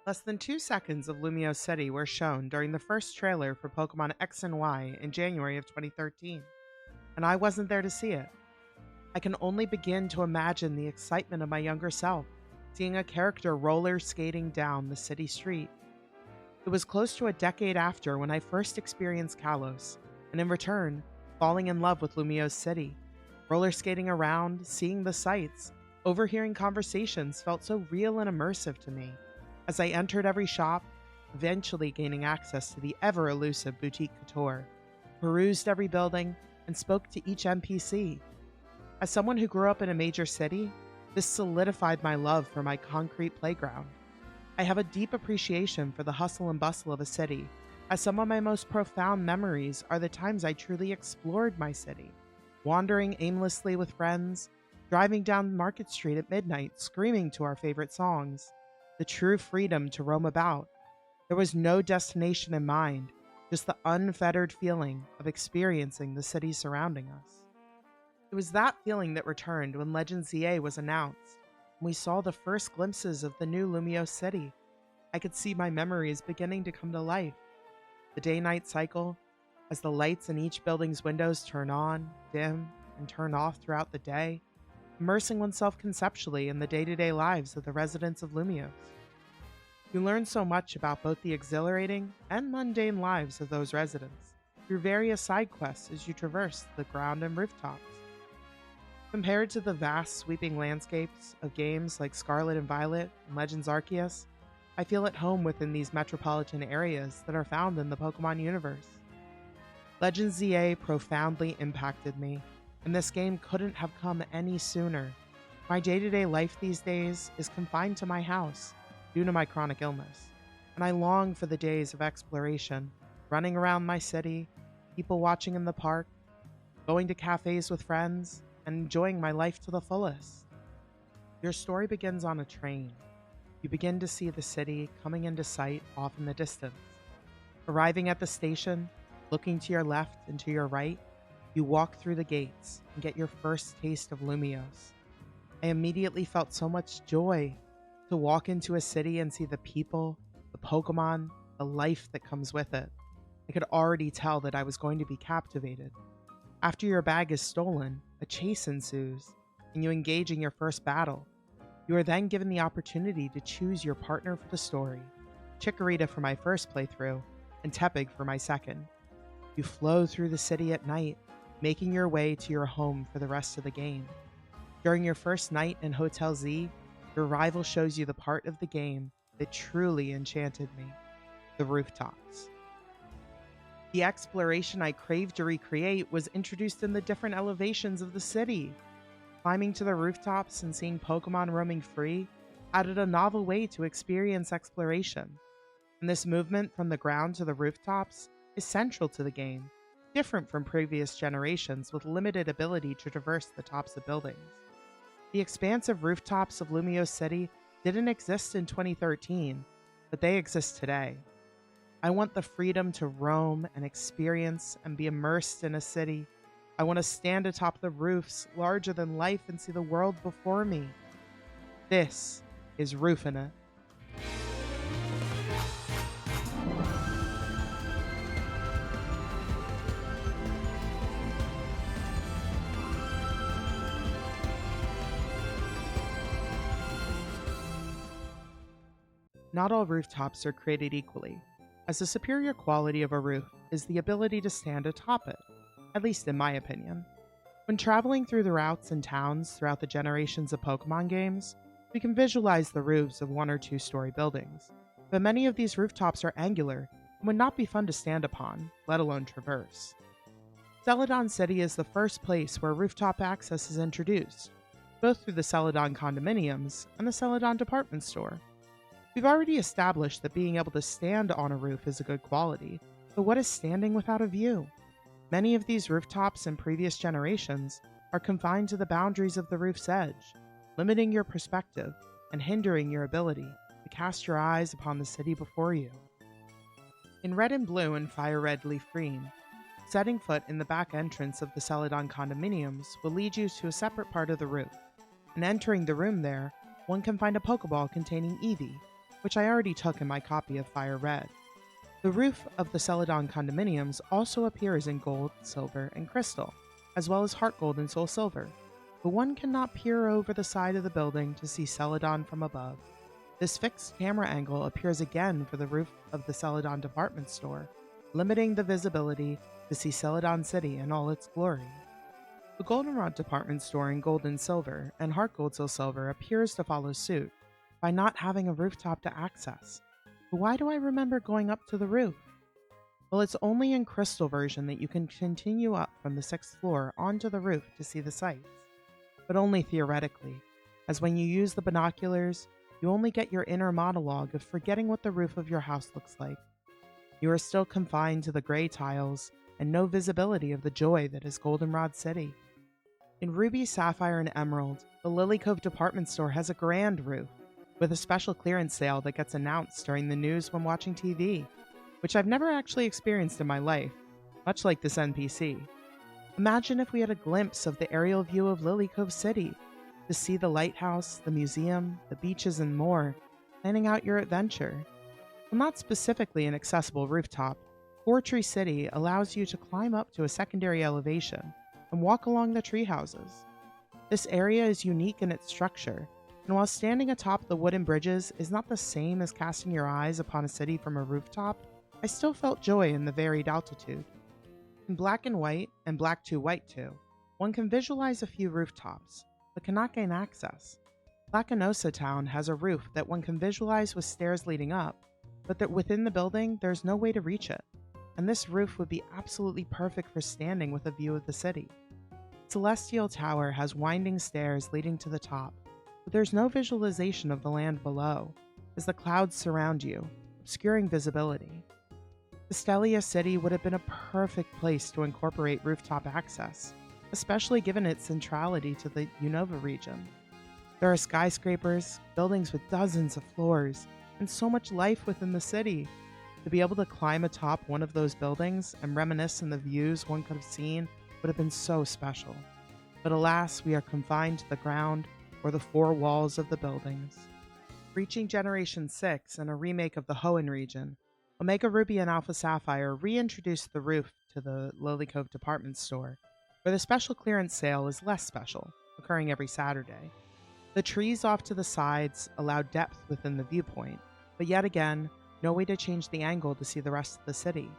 Less than 2 seconds of Lumiose City were shown during the first trailer for Pokemon X and Y in January of 2013, and I wasn't there to see it. I can only begin to imagine the excitement of my younger self, seeing a character roller skating down the city street. It was close to a decade after when I first experienced Kalos, and in return, falling in love with Lumiose City. Roller skating around, seeing the sights, overhearing conversations felt so real and immersive to me. As I entered every shop, eventually gaining access to the ever elusive Boutique Couture, perused every building, and spoke to each NPC. As someone who grew up in a major city, this solidified my love for my concrete playground. I have a deep appreciation for the hustle and bustle of a city, as some of my most profound memories are the times I truly explored my city, wandering aimlessly with friends, driving down Market Street at midnight screaming to our favorite songs, the true freedom to roam about. There was no destination in mind, just the unfettered feeling of experiencing the city surrounding us. It was that feeling that returned when Legend ZA was announced, and we saw the first glimpses of the new Lumiose City. I could see my memories beginning to come to life. The day-night cycle, as the lights in each building's windows turn on, dim, and turn off throughout the day, immersing oneself conceptually in the day-to-day lives of the residents of Lumiose. You learn so much about both the exhilarating and mundane lives of those residents through various side quests as you traverse the ground and rooftops. Compared to the vast, sweeping landscapes of games like Scarlet and Violet and Legends Arceus, I feel at home within these metropolitan areas that are found in the Pokemon universe. Legends ZA profoundly impacted me, and this game couldn't have come any sooner. My day-to-day life these days is confined to my house due to my chronic illness, and I long for the days of exploration, running around my city, people watching in the park, going to cafes with friends, and enjoying my life to the fullest. Your story begins on a train. You begin to see the city coming into sight off in the distance. Arriving at the station, looking to your left and to your right, you walk through the gates and get your first taste of Lumiose. I immediately felt so much joy to walk into a city and see the people, the Pokemon, the life that comes with it. I could already tell that I was going to be captivated. After your bag is stolen, a chase ensues, and you engage in your first battle. You are then given the opportunity to choose your partner for the story, Chikorita for my first playthrough, and Tepig for my second. You flow through the city at night, making your way to your home for the rest of the game. During your first night in Hotel Z, your rival shows you the part of the game that truly enchanted me, the rooftops. The exploration I craved to recreate was introduced in the different elevations of the city. Climbing to the rooftops and seeing Pokemon roaming free added a novel way to experience exploration. And this movement from the ground to the rooftops is central to the game, different from previous generations with limited ability to traverse the tops of buildings. The expansive rooftops of Lumiose City didn't exist in 2013, but they exist today. I want the freedom to roam and experience and be immersed in a city. I want to stand atop the roofs larger than life and see the world before me. This is Roofin. Not all rooftops are created equally, as the superior quality of a roof is the ability to stand atop it, at least in my opinion. When traveling through the routes and towns throughout the generations of Pokemon games, we can visualize the roofs of 1 or 2-story buildings, but many of these rooftops are angular and would not be fun to stand upon, let alone traverse. Celadon City is the first place where rooftop access is introduced, both through the Celadon condominiums and the Celadon department store. We've already established that being able to stand on a roof is a good quality, but what is standing without a view? Many of these rooftops in previous generations are confined to the boundaries of the roof's edge, limiting your perspective and hindering your ability to cast your eyes upon the city before you. In Red and Blue and Fire Red Leaf Green, setting foot in the back entrance of the Celadon condominiums will lead you to a separate part of the roof, and entering the room there, one can find a Pokeball containing Eevee, which I already took in my copy of Fire Red. The roof of the Celadon condominiums also appears in gold, silver, and crystal, as well as heart gold and soul silver, but one cannot peer over the side of the building to see Celadon from above. This fixed camera angle appears again for the roof of the Celadon department store, limiting the visibility to see Celadon City in all its glory. The Goldenrod department store in gold and silver and heart gold soul silver appears to follow suit by not having a rooftop to access. But why do I remember going up to the roof? Well, it's only in crystal version that you can continue up from the 6th floor onto the roof to see the sights, but only theoretically, as when you use the binoculars, you only get your inner monologue of forgetting what the roof of your house looks like. You are still confined to the gray tiles and no visibility of the joy that is Goldenrod City. In Ruby, Sapphire, and Emerald, the Lily Cove department store has a grand roof, with a special clearance sale that gets announced during the news when watching TV, which I've never actually experienced in my life, much like this NPC. Imagine if we had a glimpse of the aerial view of Lily Cove City, to see the lighthouse, the museum, the beaches, and more, planning out your adventure. While not specifically an accessible rooftop, Tree City allows you to climb up to a secondary elevation and walk along the tree houses. This area is unique in its structure, and while standing atop the wooden bridges is not the same as casting your eyes upon a city from a rooftop, I still felt joy in the varied altitude. In Black and White and Black 2 White 2, one can visualize a few rooftops, but cannot gain access. Lacanosa Town has a roof that one can visualize with stairs leading up, but that within the building there's no way to reach it, and this roof would be absolutely perfect for standing with a view of the city. Celestial Tower has winding stairs leading to the top, but there's no visualization of the land below, as the clouds surround you, obscuring visibility. Castelia City would have been a perfect place to incorporate rooftop access, especially given its centrality to the Unova region. There are skyscrapers, buildings with dozens of floors, and so much life within the city. To be able to climb atop one of those buildings and reminisce on the views one could have seen would have been so special. But alas, we are confined to the ground or the four walls of the buildings. Reaching Generation 6 and a remake of the Hoenn region, Omega Ruby and Alpha Sapphire reintroduced the roof to the Lily Cove department store, where the special clearance sale is less special, occurring every Saturday. The trees off to the sides allow depth within the viewpoint, but yet again, no way to change the angle to see the rest of the city.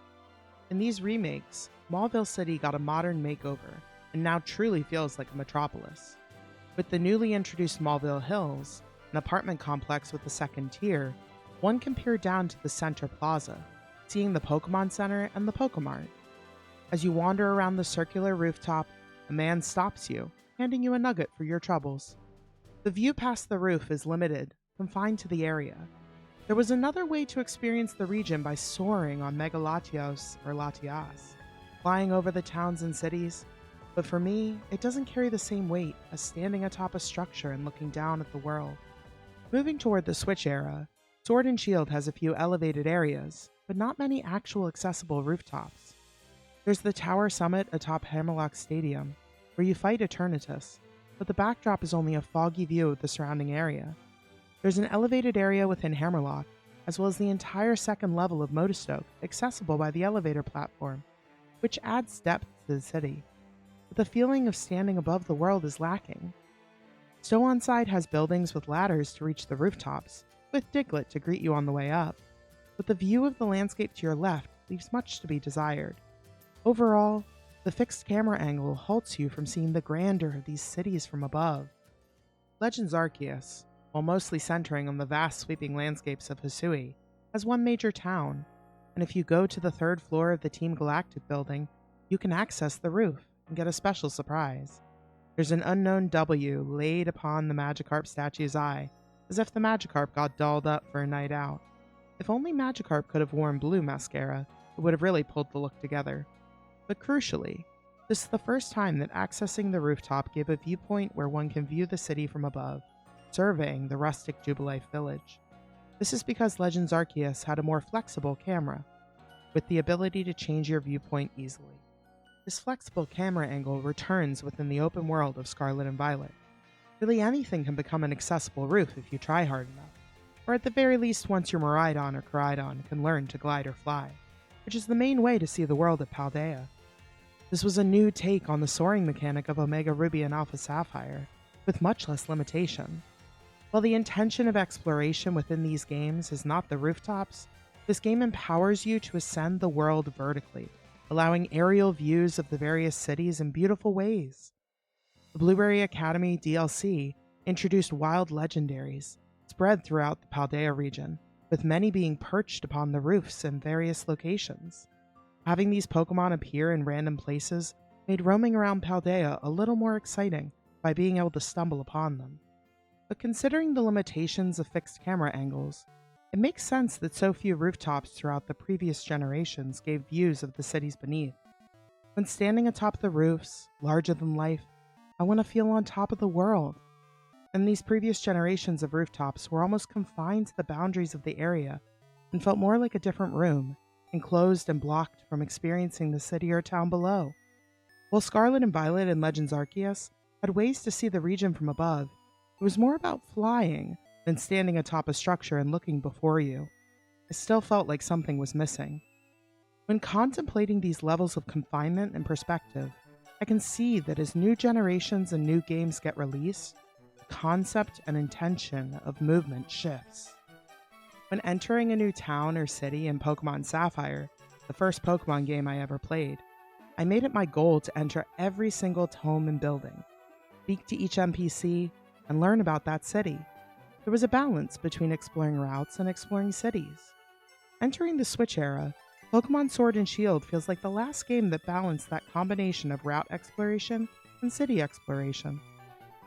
In these remakes, Mauville City got a modern makeover and now truly feels like a metropolis. With the newly introduced Mauville Hills, an apartment complex with a second tier, one can peer down to the center plaza, seeing the Pokémon Center and the Pokémart. As you wander around the circular rooftop, a man stops you, handing you a nugget for your troubles. The view past the roof is limited, confined to the area. There was another way to experience the region by soaring on Megalatios or Latias, flying over the towns and cities, but for me, it doesn't carry the same weight as standing atop a structure and looking down at the world. Moving toward the Switch era, Sword and Shield has a few elevated areas, but not many actual accessible rooftops. There's the tower summit atop Hammerlock Stadium, where you fight Eternatus, but the backdrop is only a foggy view of the surrounding area. There's an elevated area within Hammerlock, as well as the entire second level of Modestoke, accessible by the elevator platform, which adds depth to the city. But the feeling of standing above the world is lacking. Stow-on-Side has buildings with ladders to reach the rooftops, with Diglett to greet you on the way up, but the view of the landscape to your left leaves much to be desired. Overall, the fixed camera angle halts you from seeing the grandeur of these cities from above. Legends Arceus, while mostly centering on the vast sweeping landscapes of Hisui, has one major town, and if you go to the 3rd floor of the Team Galactic building, you can access the roof and get a special surprise. There's an unknown W laid upon the Magikarp statue's eye, as if the Magikarp got dolled up for a night out. If only Magikarp could have worn blue mascara, it would have really pulled the look together. But crucially, this is the first time that accessing the rooftop gave a viewpoint where one can view the city from above, surveying the rustic Jubilife village. This is because Legends Arceus had a more flexible camera, with the ability to change your viewpoint easily. This flexible camera angle returns within the open world of Scarlet and Violet. Really anything can become an accessible roof if you try hard enough. or at the very least once your Miraidon or Koraidon can learn to glide or fly, which is the main way to see the world of Paldea. This was a new take on the soaring mechanic of Omega Ruby and Alpha Sapphire, with much less limitation. While the intention of exploration within these games is not the rooftops, this game empowers you to ascend the world vertically, allowing aerial views of the various cities in beautiful ways. The Blueberry Academy DLC introduced wild legendaries spread throughout the Paldea region, with many being perched upon the roofs in various locations. Having these Pokemon appear in random places made roaming around Paldea a little more exciting by being able to stumble upon them. But considering the limitations of fixed camera angles, it makes sense that so few rooftops throughout the previous generations gave views of the cities beneath. When standing atop the roofs, larger than life, I want to feel on top of the world. And these previous generations of rooftops were almost confined to the boundaries of the area and felt more like a different room, enclosed and blocked from experiencing the city or town below. While Scarlet and Violet in Legends Arceus had ways to see the region from above, it was more about flying than standing atop a structure and looking before you. I still felt like something was missing. When contemplating these levels of confinement and perspective, I can see that as new generations and new games get released, the concept and intention of movement shifts. When entering a new town or city in Pokemon Sapphire, the first Pokemon game I ever played, I made it my goal to enter every single home and building, speak to each NPC, and learn about that city. There was a balance between exploring routes and exploring cities. Entering the Switch era, Pokemon Sword and Shield feels like the last game that balanced that combination of route exploration and city exploration.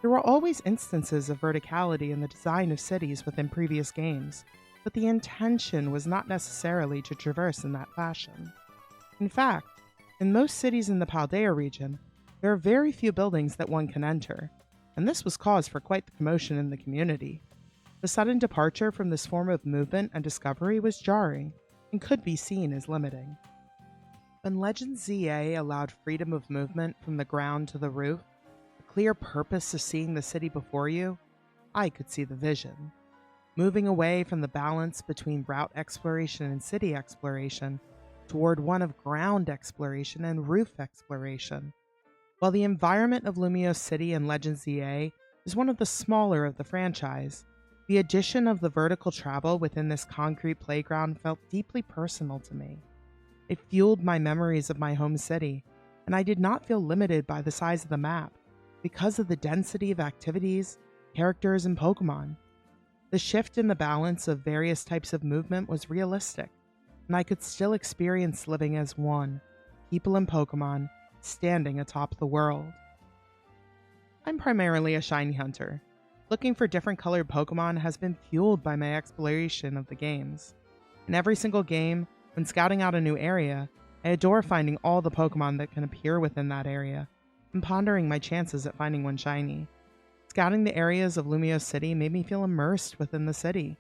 There were always instances of verticality in the design of cities within previous games, but the intention was not necessarily to traverse in that fashion. In fact, in most cities in the Paldea region, there are very few buildings that one can enter, and this was cause for quite the commotion in the community. The sudden departure from this form of movement and discovery was jarring, and could be seen as limiting. When Legends ZA allowed freedom of movement from the ground to the roof, a clear purpose of seeing the city before you, I could see the vision. Moving away from the balance between route exploration and city exploration toward one of ground exploration and roof exploration. While the environment of Lumiose City and Legends ZA is one of the smaller of the franchise, the addition of the vertical travel within this concrete playground felt deeply personal to me. It fueled my memories of my home city, and I did not feel limited by the size of the map because of the density of activities, characters, and Pokemon. The shift in the balance of various types of movement was realistic, and I could still experience living as one, people and Pokemon, standing atop the world. I'm primarily a shiny hunter. Looking for different colored Pokemon has been fueled by my exploration of the games. In every single game, when scouting out a new area, I adore finding all the Pokemon that can appear within that area, and pondering my chances at finding one shiny. Scouting the areas of Lumiose City made me feel immersed within the city.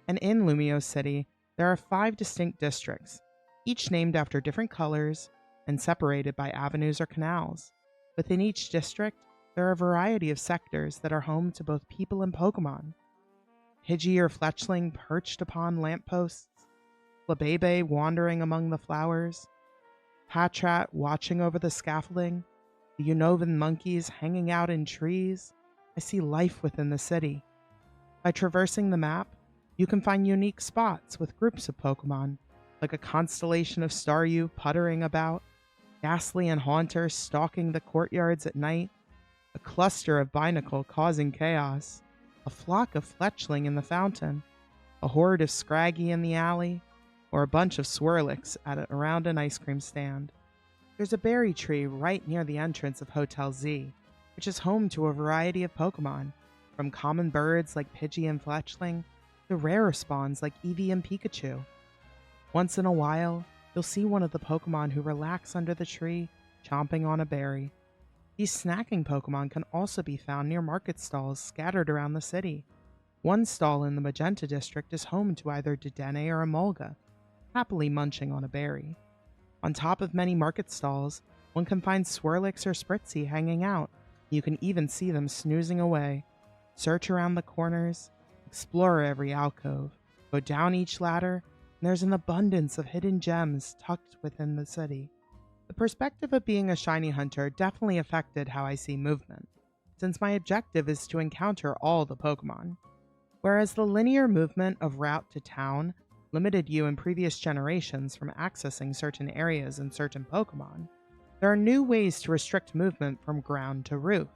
And in Lumiose City, there are 5 distinct districts, each named after different colors and separated by avenues or canals. Within each district, there are a variety of sectors that are home to both people and Pokemon. Pidgey or Fletchling perched upon lampposts, Flabebe wandering among the flowers, Patrat watching over the scaffolding, the Unovan monkeys hanging out in trees. I see life within the city. By traversing the map, you can find unique spots with groups of Pokemon, like a constellation of Staryu puttering about, Ghastly and Haunter stalking the courtyards at night, a cluster of Binacle causing chaos, a flock of Fletchling in the fountain, a horde of Scraggy in the alley, or a bunch of Swirlix around an ice cream stand. There's a berry tree right near the entrance of Hotel Z, which is home to a variety of Pokemon, from common birds like Pidgey and Fletchling to rarer spawns like Eevee and Pikachu. Once in a while, you'll see one of the Pokemon who relax under the tree, chomping on a berry. These snacking Pokemon can also be found near market stalls scattered around the city. One stall in the Magenta District is home to either Dedenne or Emolga, happily munching on a berry. On top of many market stalls, one can find Swirlix or Spritzy hanging out. You can even see them snoozing away. Search around the corners, Explore every alcove, go down each ladder, and there's an abundance of hidden gems tucked within the city. The perspective of being a shiny hunter definitely affected how I see movement, since my objective is to encounter all the Pokemon. Whereas the linear movement of route to town limited you in previous generations from accessing certain areas and certain Pokemon, there are new ways to restrict movement from ground to roof,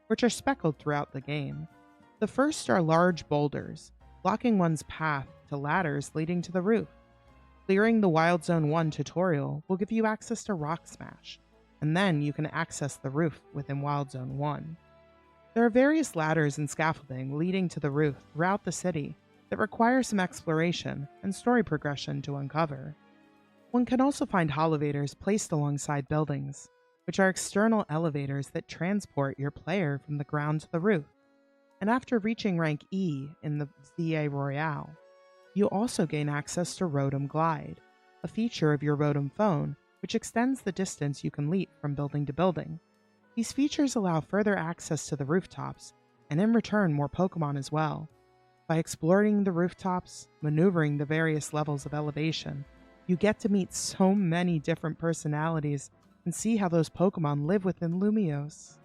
which are speckled throughout the game. The first are large boulders, blocking one's path to ladders leading to the roof. Clearing the Wild Zone 1 tutorial will give you access to Rock Smash, and then you can access the roof within Wild Zone 1. There are various ladders and scaffolding leading to the roof throughout the city that require some exploration and story progression to uncover. One can also find holovators placed alongside buildings, which are external elevators that transport your player from the ground to the roof. And after reaching rank E in the ZA Royale, you also gain access to Rotom Glide, a feature of your Rotom phone which extends the distance you can leap from building to building. These features allow further access to the rooftops, and in return more Pokemon as well. By exploring the rooftops, maneuvering the various levels of elevation, you get to meet so many different personalities and see how those Pokemon live within Lumiose.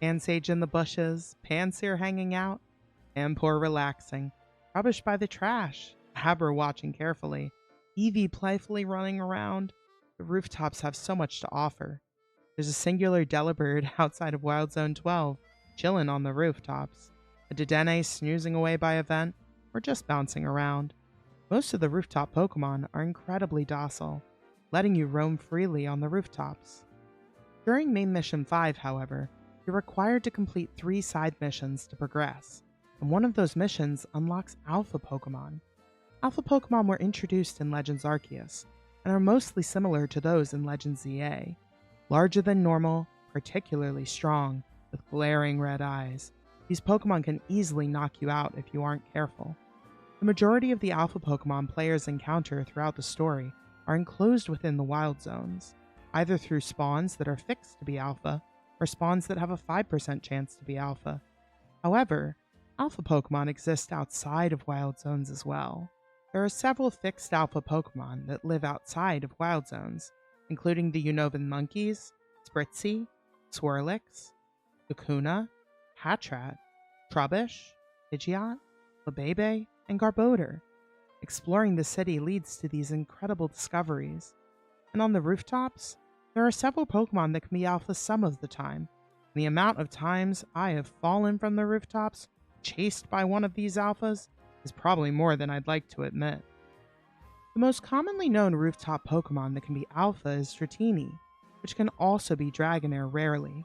Pansage in the bushes, Pansear hanging out, Ampor relaxing, Rubbish by the trash, Aber watching carefully, Eevee playfully running around. The rooftops have so much to offer. There's a singular Delibird outside of Wild Zone 12, chilling on the rooftops, a Dedenne snoozing away by a vent, or just bouncing around. Most of the rooftop Pokemon are incredibly docile, letting you roam freely on the rooftops. During Main Mission 5, however, you're required to complete 3 side missions to progress, and one of those missions unlocks Alpha Pokemon. Alpha Pokemon were introduced in Legends Arceus, and are mostly similar to those in Legends ZA. Larger than normal, particularly strong, with glaring red eyes, these Pokemon can easily knock you out if you aren't careful. The majority of the Alpha Pokemon players encounter throughout the story are enclosed within the Wild Zones, either through spawns that are fixed to be Alpha, or spawns that have a 5% chance to be Alpha. However, Alpha Pokemon exist outside of Wild Zones as well. There are several fixed Alpha Pokemon that live outside of Wild Zones, including the Unovan Monkeys, Spritzee, Swirlix, Kakuna, Hatrat, Trubbish, Pidgeot, Labebe, and Garbodor. Exploring the city leads to these incredible discoveries. And on the rooftops, there are several Pokemon that can be Alpha some of the time. And the amount of times I have fallen from the rooftops, chased by one of these Alphas, is probably more than I'd like to admit. The most commonly known rooftop Pokemon that can be Alpha is Dratini, which can also be Dragonair rarely.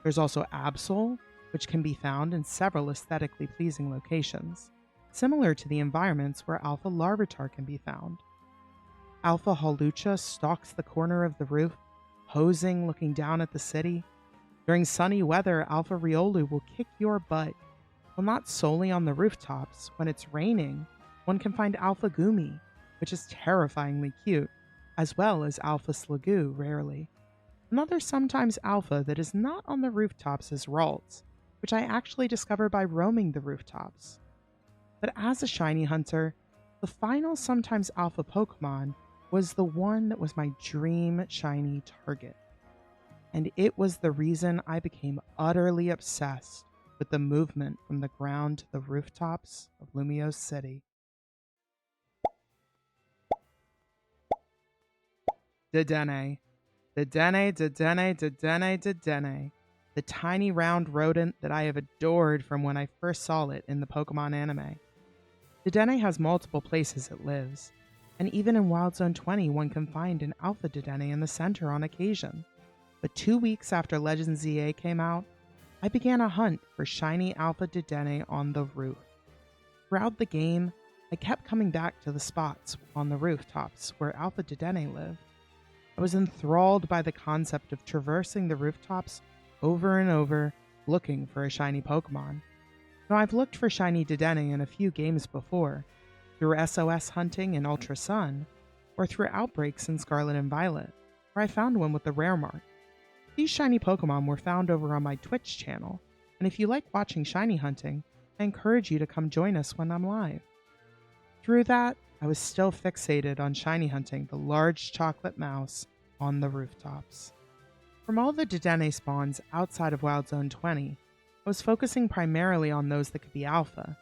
There's also Absol, which can be found in several aesthetically pleasing locations, similar to the environments where Alpha Larvitar can be found. Alpha Hawlucha stalks the corner of the roof, posing looking down at the city. During sunny weather, Alpha Riolu will kick your butt. While not solely on the rooftops, when it's raining, one can find Alpha Gumi, which is terrifyingly cute, as well as Alpha Slugoo rarely. Another sometimes Alpha that is not on the rooftops is Ralts, which I actually discovered by roaming the rooftops. But as a shiny hunter, the final sometimes Alpha Pokemon was the one that was my dream shiny target. And it was the reason I became utterly obsessed with the movement from the ground to the rooftops of Lumiose City. Dedenne. Dedenne, Dedenne, Dedenne, Dedenne. The tiny round rodent that I have adored from when I first saw it in the Pokemon anime. Dedenne has multiple places it lives, and even in Wild Zone 20 one can find an Alpha Dedenne in the center on occasion. But 2 weeks after Legends ZA came out, I began a hunt for shiny Alpha Dedenne on the roof. Throughout the game, I kept coming back to the spots on the rooftops where Alpha Dedenne lived. I was enthralled by the concept of traversing the rooftops over and over, looking for a shiny Pokemon. Now, I've looked for shiny Dedenne in a few games before, through SOS hunting in Ultra Sun, or through outbreaks in Scarlet and Violet, where I found one with the rare mark. These shiny Pokemon were found over on my Twitch channel, and if you like watching shiny hunting, I encourage you to come join us when I'm live. Through that, I was still fixated on shiny hunting the large chocolate mouse on the rooftops. From all the Dedenne spawns outside of Wild Zone 20, I was focusing primarily on those that could be alpha.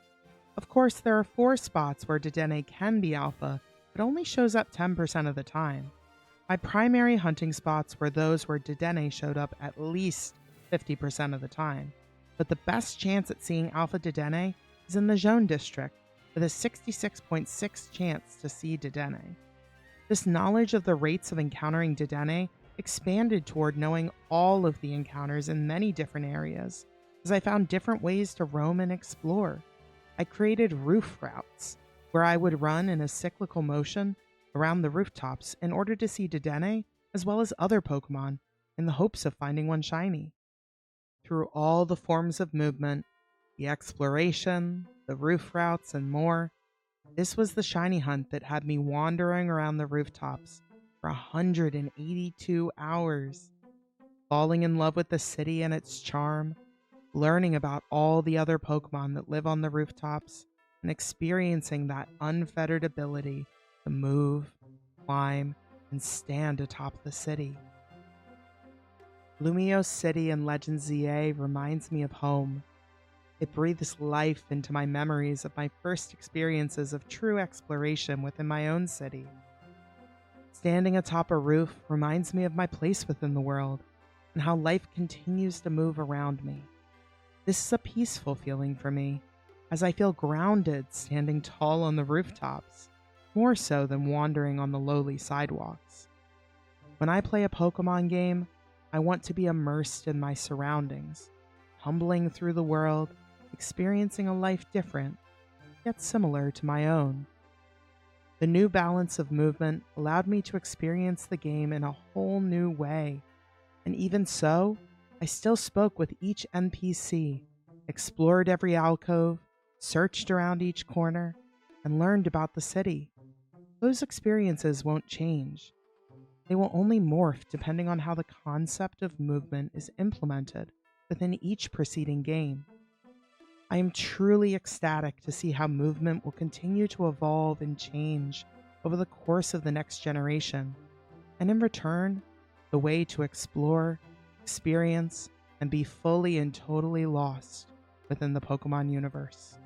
Of course, there are 4 spots where Dedenne can be alpha, but only shows up 10% of the time. My primary hunting spots were those where Dedenne showed up at least 50% of the time, but the best chance at seeing alpha Dedenne is in the Jaune district, with a 66.6 chance to see Dedenne. This knowledge of the rates of encountering Dedenne expanded toward knowing all of the encounters in many different areas, as I found different ways to roam and explore. I created roof routes, where I would run in a cyclical motion around the rooftops in order to see Dedenne as well as other Pokemon in the hopes of finding one shiny. Through all the forms of movement, the exploration, the roof routes, and more, this was the shiny hunt that had me wandering around the rooftops for 182 hours, falling in love with the city and its charm, learning about all the other Pokemon that live on the rooftops, and experiencing that unfettered ability to move, climb, and stand atop the city. Lumiose City in Legend ZA reminds me of home. It breathes life into my memories of my first experiences of true exploration within my own city. Standing atop a roof reminds me of my place within the world and how life continues to move around me. This is a peaceful feeling for me, as I feel grounded standing tall on the rooftops, more so than wandering on the lowly sidewalks. When I play a Pokemon game, I want to be immersed in my surroundings, tumbling through the world, experiencing a life different, yet similar to my own. The new balance of movement allowed me to experience the game in a whole new way, and even so, I still spoke with each NPC, explored every alcove, searched around each corner, and learned about the city. Those experiences won't change. They will only morph depending on how the concept of movement is implemented within each preceding game. I am truly ecstatic to see how movement will continue to evolve and change over the course of the next generation, and in return, the way to explore, experience, and be fully and totally lost within the Pokemon universe.